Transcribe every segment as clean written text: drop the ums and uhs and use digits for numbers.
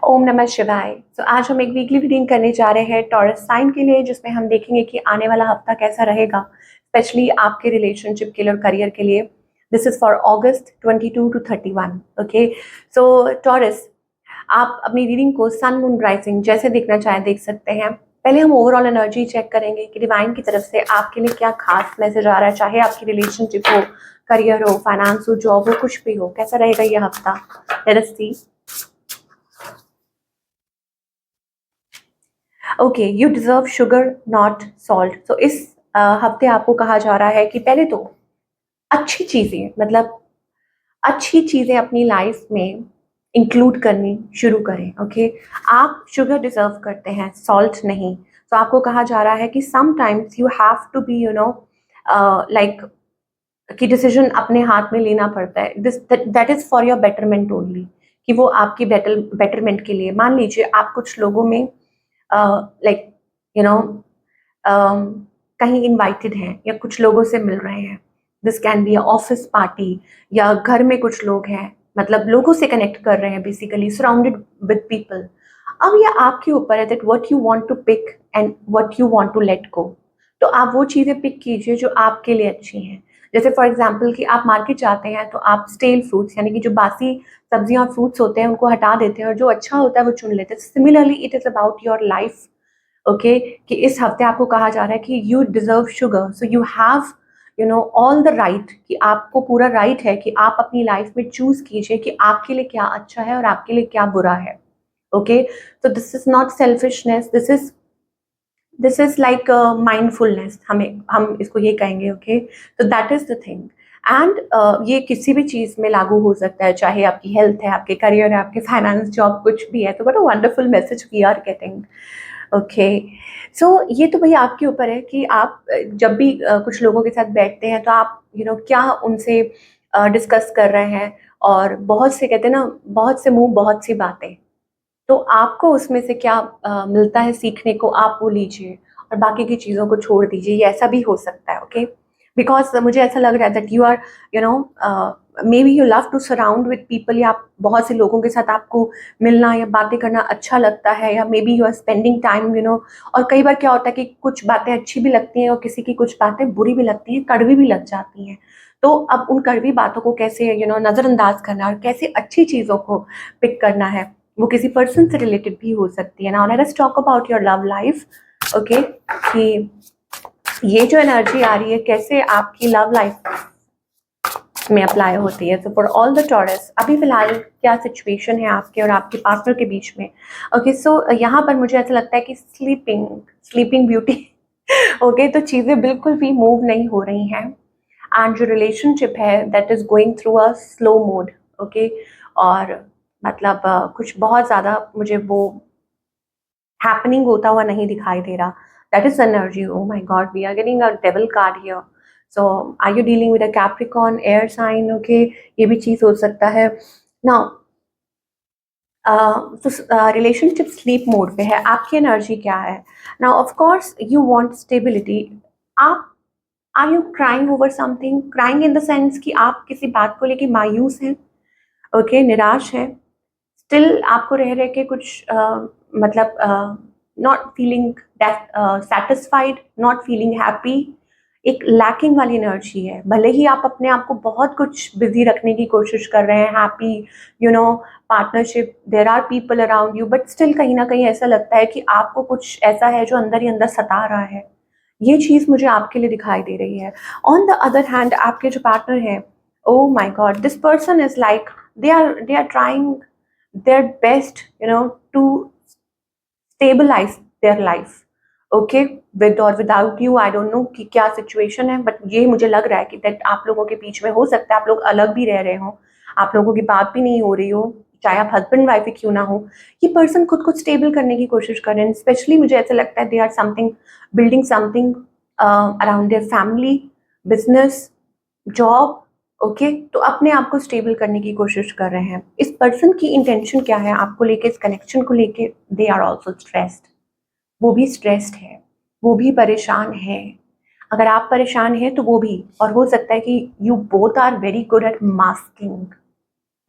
ओम नमः शिवाय। तो आज हम एक वीकली रीडिंग करने जा रहे हैं टॉरस साइन के लिए, जिसमें हम देखेंगे कि आने वाला हफ्ता कैसा रहेगा, स्पेशली आपके रिलेशनशिप के लिए और करियर के लिए। This is for August 22 to 31। Okay, so Taurus, आप अपनी रीडिंग को सन मून राइजिंग जैसे देखना चाहें देख सकते हैं। पहले हम ओवरऑल एनर्जी चेक करेंगे कि डिवाइन की तरफ से आपके लिए क्या खास मैसेज आ रहा है, चाहे आपकी रिलेशनशिप हो, करियर हो, फाइनेंस हो, जॉब हो, कुछ भी हो, कैसा रहेगा ये हफ्ता। Let us see. Okay, you deserve sugar not salt. तो इस हफ्ते आपको कहा जा रहा है कि पहले तो अच्छी चीजें, मतलब अच्छी चीजें अपनी लाइफ में इंक्लूड करनी शुरू करें। ओके, आप शुगर डिजर्व करते हैं, सॉल्ट नहीं। तो आपको कहा जा रहा है कि sometimes you have to be like कि डिसीजन अपने हाथ में लेना पड़ता है। This that is for your betterment only, कि वो आपकी बेटरमेंट के लिए। मान लीजिए आप कुछ लोगों में लाइक यू नो कहीं इनवाइटेड हैं या कुछ लोगों से मिल रहे हैं। This can be a office party, या घर में कुछ लोग हैं, मतलब लोगों से कनेक्ट कर रहे हैं, बेसिकली सराउंडेड विद पीपल। अब ये आपके ऊपर है that what you want to pick and what you want to let go. तो आप वो चीज़ें पिक कीजिए जो आपके लिए अच्छी हैं। जैसे फॉर एग्जाम्पल कि आप मार्केट जाते हैं तो आप स्टेल फ्रूट्स, यानी कि जो बासी सब्जियां और फ्रूट्स होते हैं उनको हटा देते हैं और जो अच्छा होता है वो चुन लेते हैं। Similarly it is about your life. Okay, कि इस हफ्ते आपको कहा जा रहा है कि you deserve sugar, so you have all the right, कि आपको पूरा राइट है कि आप अपनी लाइफ में चूज कीजिए कि आपके लिए क्या अच्छा है और आपके लिए क्या बुरा है। ओके, तो this is not selfishness, this is like mindfulness, हम इसको ये कहेंगे। ओके, तो that is the thing. And ये किसी भी चीज में लागू हो सकता है, चाहे आपकी हेल्थ है, आपके करियर है, आपके फाइनेंस, जॉब, कुछ भी है। तो but a wonderful message we are getting. Okay, so ये तो भई आपके ऊपर है कि आप जब भी कुछ लोगों के साथ बैठते हैं तो आप क्या उनसे डिस्कस कर रहे हैं। और बहुत से कहते हैं ना, बहुत से मुँह बहुत सी बातें। तो आपको उसमें से क्या मिलता है सीखने को, आप वो लीजिए और बाकी की चीज़ों को छोड़ दीजिए। ये ऐसा भी हो सकता है। ओके, बिकॉज़ मुझे ऐसा लग रहा है that you are you know maybe you love to surround with people, या आप बहुत से लोगों के साथ आपको मिलना या बातें करना अच्छा लगता है, या maybe you are spending time और कई बार क्या होता है कि कुछ बातें अच्छी भी लगती हैं और किसी की कुछ बातें बुरी भी लगती हैं, कड़वी भी लग जाती हैं। तो अब उन कड़वी बातों को कैसे नज़रअंदाज करना और कैसे अच्छी चीज़ों को पिक करना है, वो किसी पर्सन से रिलेटेड भी हो सकती है। Now let us talk about your love life. Okay, कि ये जो एनर्जी आ रही है कैसे आपकी लव लाइफ में अप्लाई होती है। तो फॉर ऑल द टॉरस, अभी फिलहाल क्या सिचुएशन है आपके और आपके पार्टनर के बीच में। ओके, सो यहाँ पर मुझे ऐसा लगता है कि स्लीपिंग स्लीपिंग ब्यूटी ओके, तो चीज़ें बिल्कुल भी मूव नहीं हो रही हैं। एंड जो रिलेशनशिप है that is going through a slow mode. Okay, और मतलब कुछ बहुत ज़्यादा मुझे वो हैपनिंग होता हुआ नहीं दिखाई दे रहा। That is energy. Oh my god, we are getting a devil card here. So are you dealing with a Capricorn air sign. Okay, ये भी चीज़ हो सकता है। नाउ तो रिलेशनशिप स्लीप मोड पे है, आपकी एनर्जी क्या है। Now of course you want stability. आप are you crying over something, crying in the sense कि आप किसी बात को लेके मायूस हैं। ओके, निराश हैं, स्टिल आपको रह रह के कुछ मतलब not feeling satisfied, not feeling happy. एक लैकिंग वाली एनर्जी है। भले ही आप अपने आप को बहुत कुछ बिजी रखने की कोशिश कर रहे हैं, happy partnership, there are people around you, but still कहीं ना कहीं ऐसा लगता है कि आपको कुछ ऐसा है जो अंदर ही अंदर सता रहा है। ये चीज़ मुझे आपके लिए दिखाई दे रही है। ऑन द अदर हैंड, आपके जो पार्टनर हैं, oh my God, this person is like they are trying their best to stabilize their life. Okay, with और without you, I don't know कि क्या सिचुएशन है, बट ये मुझे लग रहा है कि दैट आप लोगों के बीच में हो सकता है आप लोग अलग भी रह रहे हो, आप लोगों की बात भी नहीं हो रही हो, चाहे आप हस्बैंड वाइफ ही क्यों ना हो। ये पर्सन खुद को स्टेबल करने की कोशिश कर रहे हैं। स्पेशली मुझे ऐसा लगता है they are something building something around their family, business, job. Okay, तो अपने आप को स्टेबल करने की कोशिश कर रहे हैं। इस पर्सन की इंटेंशन क्या है आपको लेके, इस कनेक्शन को लेके, दे आर ऑल्सो स्ट्रेस्ड। वो भी स्ट्रेस्ड है, वो भी परेशान है। अगर आप परेशान हैं तो वो भी। और हो सकता है कि you both are very good at masking.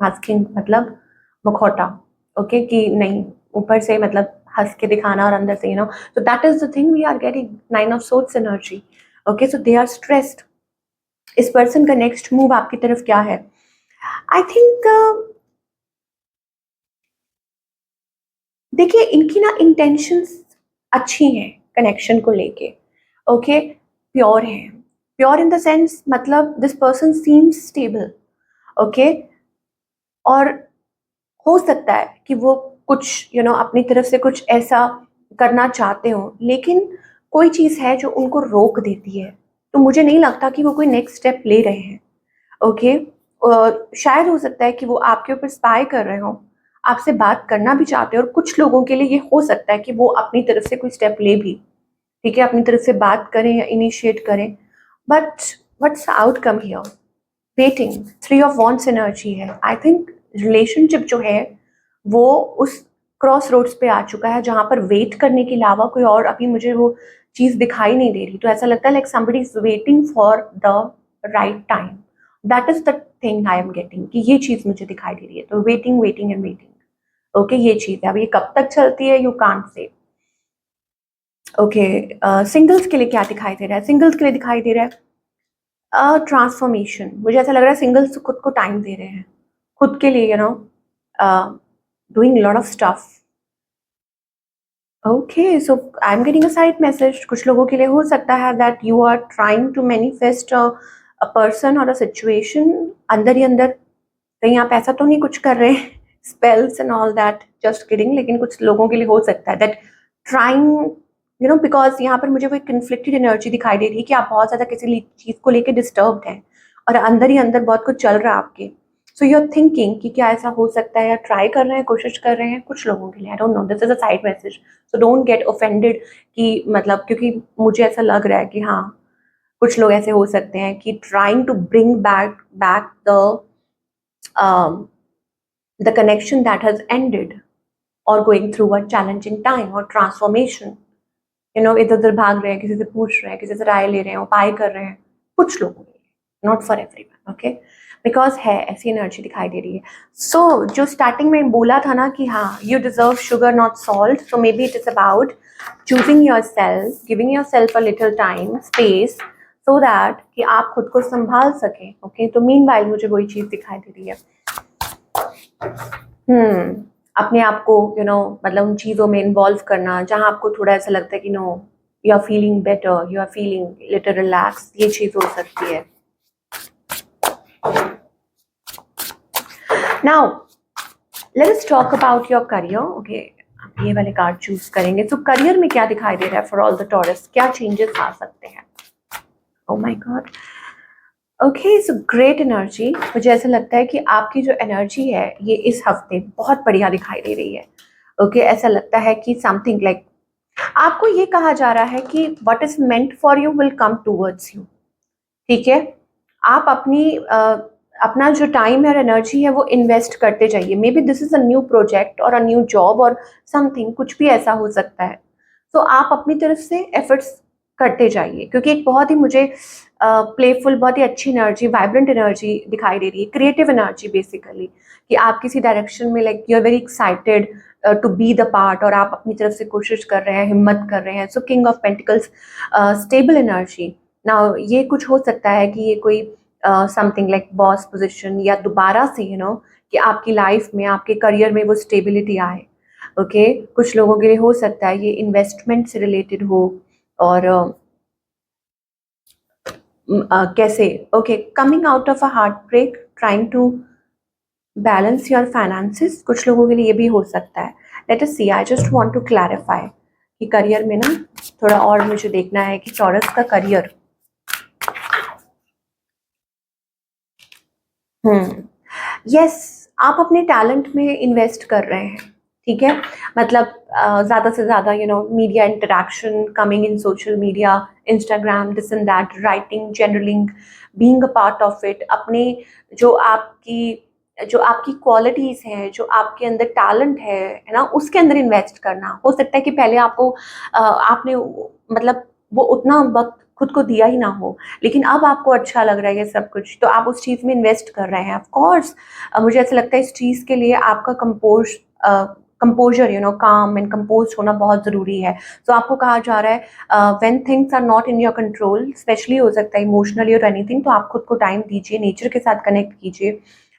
Masking मतलब मुखौटा। ओके, कि नहीं ऊपर से मतलब हंस के दिखाना और अंदर से so that is the thing we are getting 9 of swords energy. Okay, so they are stressed. इस पर्सन का नेक्स्ट मूव आपकी तरफ क्या है? आई थिंक देखिए इनकी ना इंटेंशंस अच्छी हैं कनेक्शन को लेके, ओके, प्योर हैं, प्योर इन द सेंस मतलब this person seems stable, okay, और हो सकता है कि वो कुछ अपनी तरफ से कुछ ऐसा करना चाहते हो, लेकिन कोई चीज़ है जो उनको रोक देती है, तो मुझे नहीं लगता कि वो कोई नेक्स्ट स्टेप ले रहे हैं, ओके। शायद हो सकता है कि वो आपके ऊपर स्पाई कर रहे हो, आपसे बात करना भी चाहते हैं, और कुछ लोगों के लिए ये हो सकता है कि वो अपनी तरफ से कोई स्टेप ले भी, ठीक है, अपनी तरफ से बात करें या इनिशिएट करें, but what's outcome here? Waiting, 3 of Wands energy है। आई थिंक रिलेशनशिप जो है वो उस क्रॉस रोड्स पे आ चुका है जहाँ पर वेट करने के अलावा कोई और अभी मुझे वो चीज़ दिखाई नहीं दे रही। तो ऐसा लगता है like somebody is waiting for the right time, that is the thing I am getting, कि ये चीज़ मुझे दिखाई दे रही है। तो waiting waiting and waiting, okay, ये चीज़ है। अब ये कब तक चलती है you can't say, okay. Singles के लिए क्या दिखाई दे रहा है? सिंगल्स के लिए दिखाई दे रहा है ट्रांसफॉर्मेशन। मुझे ऐसा लग रहा है सिंगल्स खुद को टाइम दे रहे हैं, खुद के लिए, doing a lot of stuff. Okay, so I'm getting a side message. कुछ लोगों के लिए हो सकता है that you are trying to manifest a person or a situation. अंदर ही अंदर कहीं आप ऐसा तो नहीं कुछ कर रहे हैं spells and all that, just kidding. लेकिन कुछ लोगों के लिए हो सकता है that trying, because यहाँ पर मुझे कोई conflicted energy दिखाई दे रही है कि आप बहुत ज़्यादा किसी चीज़ को लेके disturbed हैं और अंदर ही अंदर बहुत कुछ चल रहा है आपके। सो यू आर थिंकिंग कि क्या ऐसा हो सकता है, या ट्राई कर रहे हैं, कोशिश कर रहे हैं कुछ लोगों के लिए। आई don't no, this is a side message, so don't get offended कि मतलब, क्योंकि मुझे ऐसा लग रहा है कि हाँ कुछ लोग ऐसे हो सकते हैं कि trying to bring back the connection that has ended, और going through a challenging time और ट्रांसफॉर्मेशन, इधर उधर भाग रहे हैं, किसी से पूछ रहे हैं, किसी से राय ले रहे हैं, उपाय कर रहे हैं, कुछ लोगों के लिए, not for everyone, okay, because है ऐसी एनर्जी दिखाई दे रही है। सो जो स्टार्टिंग में बोला था ना कि हाँ you deserve sugar not salt, so may be it is about choosing your self, giving your self a little time space, so that कि आप खुद को संभाल सकें, ओके। तो मीनवाइल मुझे वही चीज़ दिखाई दे रही है, अपने आप को मतलब उन चीज़ों में इन्वॉल्व करना जहाँ आपको थोड़ा ऐसा लगता है कि no you are feeling better, you are feeling little relax, ये चीज़ हो सकती है। Now, let us talk about your career. Okay, आप ये वाले कार्ड चूज करेंगे तो करियर में क्या दिखाई दे रहा है फॉर ऑल द टॉरस, क्या चेंजेस आ सकते हैं? Oh my God. Okay, so great energy. मुझे ऐसा लगता है कि आपकी जो एनर्जी है ये इस हफ्ते बहुत बढ़िया दिखाई दे रही है, ओके। ऐसा लगता है कि समथिंग लाइक आपको ये कहा जा रहा है कि what is meant for you will come towards you, ठीक है। आप अपना जो टाइम है और एनर्जी है वो इन्वेस्ट करते जाइए। May be this is a new project और अ न्यू जॉब और समथिंग, कुछ भी ऐसा हो सकता है। तो आप अपनी तरफ से एफर्ट्स करते जाइए, क्योंकि एक बहुत ही मुझे प्लेफुल, बहुत ही अच्छी एनर्जी, वाइब्रेंट एनर्जी दिखाई दे रही है, क्रिएटिव एनर्जी बेसिकली, कि आप किसी डायरेक्शन में like you are very excited to be the part, और आप अपनी तरफ से कोशिश कर रहे हैं, हिम्मत कर रहे हैं। So king of pentacles, stable energy. ना ये कुछ हो सकता है कि ये कोई समथिंग लाइक बॉस पोजीशन, या दोबारा से कि आपकी लाइफ में, आपके करियर में वो स्टेबिलिटी आए, ओके। कुछ लोगों के लिए हो सकता है ये इन्वेस्टमेंट से रिलेटेड हो, और कैसे, okay, coming out of a heartbreak, trying to balance your finances, कुछ लोगों के लिए ये भी हो सकता है। Let us see, I just want to clarify कि करियर में ना थोड़ा और मुझे देखना है कि टॉरस का करियर, यस, आप अपने टैलेंट में इन्वेस्ट कर रहे हैं, ठीक है। मतलब ज़्यादा से ज़्यादा media interaction, coming in social media, Instagram, this and that, writing, journaling, being a part of it, अपने जो आपकी क्वालिटीज़ हैं, जो आपके अंदर टैलेंट है ना, उसके अंदर इन्वेस्ट करना। हो सकता है कि पहले आपको आपने मतलब वो उतना वक्त खुद को दिया ही ना हो, लेकिन अब आपको अच्छा लग रहा है ये सब कुछ, तो आप उस चीज़ में इन्वेस्ट कर रहे हैं। ऑफ कोर्स मुझे ऐसा लगता है इस चीज़ के लिए आपका कंपोजर, यू नो, काम एंड कंपोज होना बहुत ज़रूरी है। तो आपको कहा जा रहा है when things are not in your control, specially हो सकता है इमोशनली और एनीथिंग, तो आप खुद को टाइम दीजिए, नेचर के साथ कनेक्ट कीजिए,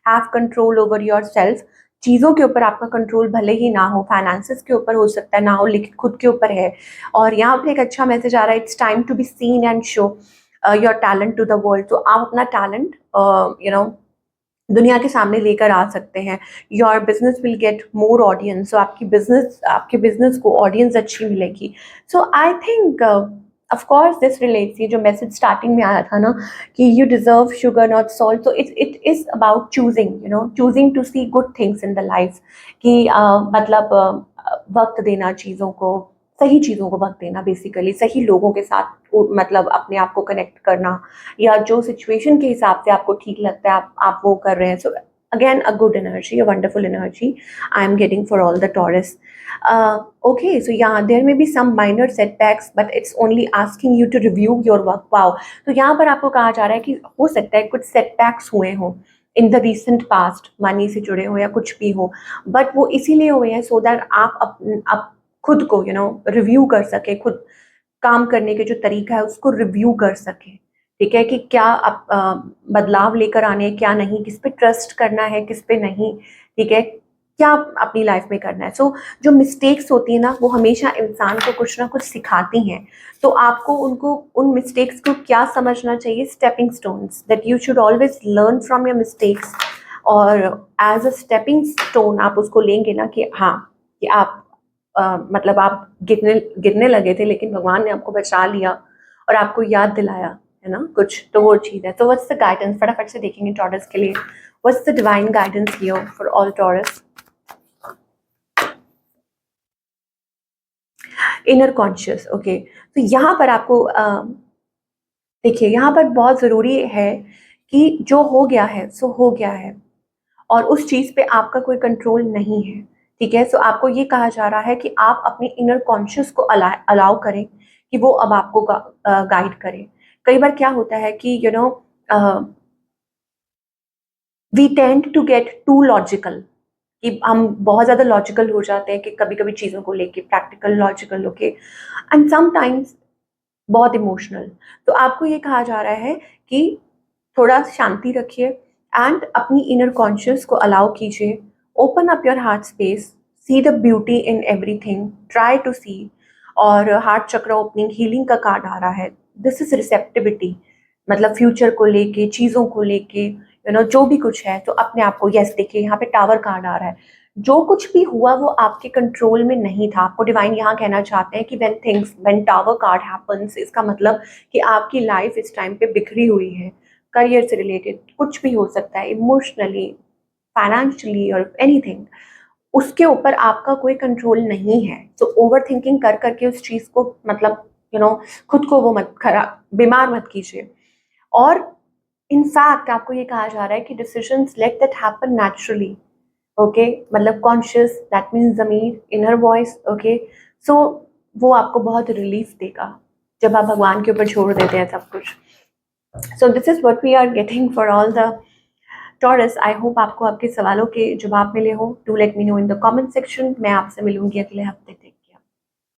have control over your self. चीज़ों के ऊपर आपका कंट्रोल भले ही ना हो, फाइनेंसेस के ऊपर हो सकता है ना हो, लेकिन खुद के ऊपर है। और यहाँ पर एक अच्छा मैसेज आ रहा है, it's time to be seen and show your talent to the world. तो आप अपना टैलेंट यू नो दुनिया के सामने लेकर आ सकते हैं। Your business will get more audience, so आपके बिजनेस को ऑडियंस अच्छी मिलेगी। So I think of course this relates, ये जो मैसेज स्टार्टिंग में आया था ना कि you deserve sugar not salt, तो it is about choosing, you know, choosing to see good things in the life, कि मतलब वक्त देना चीज़ों को, सही चीज़ों को वक्त देना, बेसिकली सही लोगों के साथ मतलब अपने आप को कनेक्ट करना, या जो सिचुएशन के हिसाब से आपको ठीक लगता है आप वो कर रहे हैं। So again a good energy, a wonderful energy I am getting for all the Taurus. Okay, so यहाँ there may be some minor setbacks but it's only asking you to review your work. Wow, तो यहाँ पर आपको कहा जा रहा है कि हो सकता है कुछ सेटबैक्स हुए हों in the recent past, money से जुड़े हो या कुछ भी हो, बट वो इसीलिए हुए हैं सो दैट आप खुद को, यू नो, रिव्यू कर सके, खुद काम करने के जो तरीका है उसको रिव्यू कर सकें। ठीक है, कि क्या आप बदलाव लेकर आने हैं, क्या नहीं, किस पे ट्रस्ट करना है, किस पे नहीं। ठीक है, क्या अपनी लाइफ में करना है। सो जो मिस्टेक्स होती है ना, वो हमेशा इंसान को कुछ ना कुछ सिखाती हैं। तो आपको उनको, उन मिस्टेक्स को क्या समझना चाहिए, stepping stones, that you should always learn from your mistakes, और एज अ स्टेपिंग स्टोन आप उसको लेंगे ना, कि हाँ, कि आप मतलब आप गिरने गिरने लगे थे लेकिन भगवान ने आपको बचा लिया और आपको याद दिलाया, है ना कुछ, तो वो चीज़ है। तो व्हाट्स द गाइडेंस, फटाफट से देखेंगे टॉरस के लिए, what's the divine guidance here for all taurus. Inner conscious, okay, तो यहाँ पर आपको देखिए, यहाँ पर बहुत ज़रूरी है कि जो हो गया है सो हो गया है, और उस चीज़ पे आपका कोई कंट्रोल नहीं है। ठीक है, सो आपको ये कहा जा रहा है कि आप अपने इनर कॉन्शियस को अलाउ करें कि वो अब आपको गाइड करे। कई बार क्या होता है कि you know we tend to get to logical, कि हम बहुत ज़्यादा लॉजिकल हो जाते हैं कि कभी-कभी चीज़ों को लेके, प्रैक्टिकल, लॉजिकल होके, एंड समटाइम्स बहुत इमोशनल। तो आपको ये कहा जा रहा है कि थोड़ा शांति रखिए एंड अपनी इनर कॉन्शियस को अलाउ कीजिए, open up your heart space, see the beauty in everything, try to see. और हार्ट चक्र ओपनिंग हीलिंग का कार्ड आ रहा है, दिस इज रिसेप्टिविटी, मतलब फ्यूचर को लेके, चीज़ों को लेके, यू नो, जो भी कुछ है, तो अपने आप को, यस देखिए यहाँ पे टावर कार्ड आ रहा है, जो कुछ भी हुआ वो आपके कंट्रोल में नहीं था। आपको डिवाइन यहाँ कहना चाहते हैं कि व्हेन टावर कार्ड हैपेंस, इसका मतलब कि आपकी लाइफ इस टाइम पे बिखरी हुई है, करियर से रिलेटेड कुछ भी हो सकता है, इमोशनली, फाइनेंशियली और एनीथिंग, उसके ऊपर आपका कोई कंट्रोल नहीं है। तो ओवर थिंकिंग कर करके उस चीज़ को, मतलब यू नो, खुद को वो मत खराब, बीमार मत कीजिए। और इनफैक्ट आपको ये कहा जा रहा है कि decisions let that happen naturally. Okay, मतलब कॉन्शियस, दैट मीन्स ज़मीर, इनर वॉइस। ओके, सो वो आपको बहुत रिलीफ देगा जब आप भगवान के ऊपर छोड़ देते हैं सब कुछ। So this is what we are getting for all the Taurus. I hope आपको आपके सवालों के जवाब मिले हो। Do let me know in the comment section. मैं आपसे मिलूंगी अगले हफ्ते।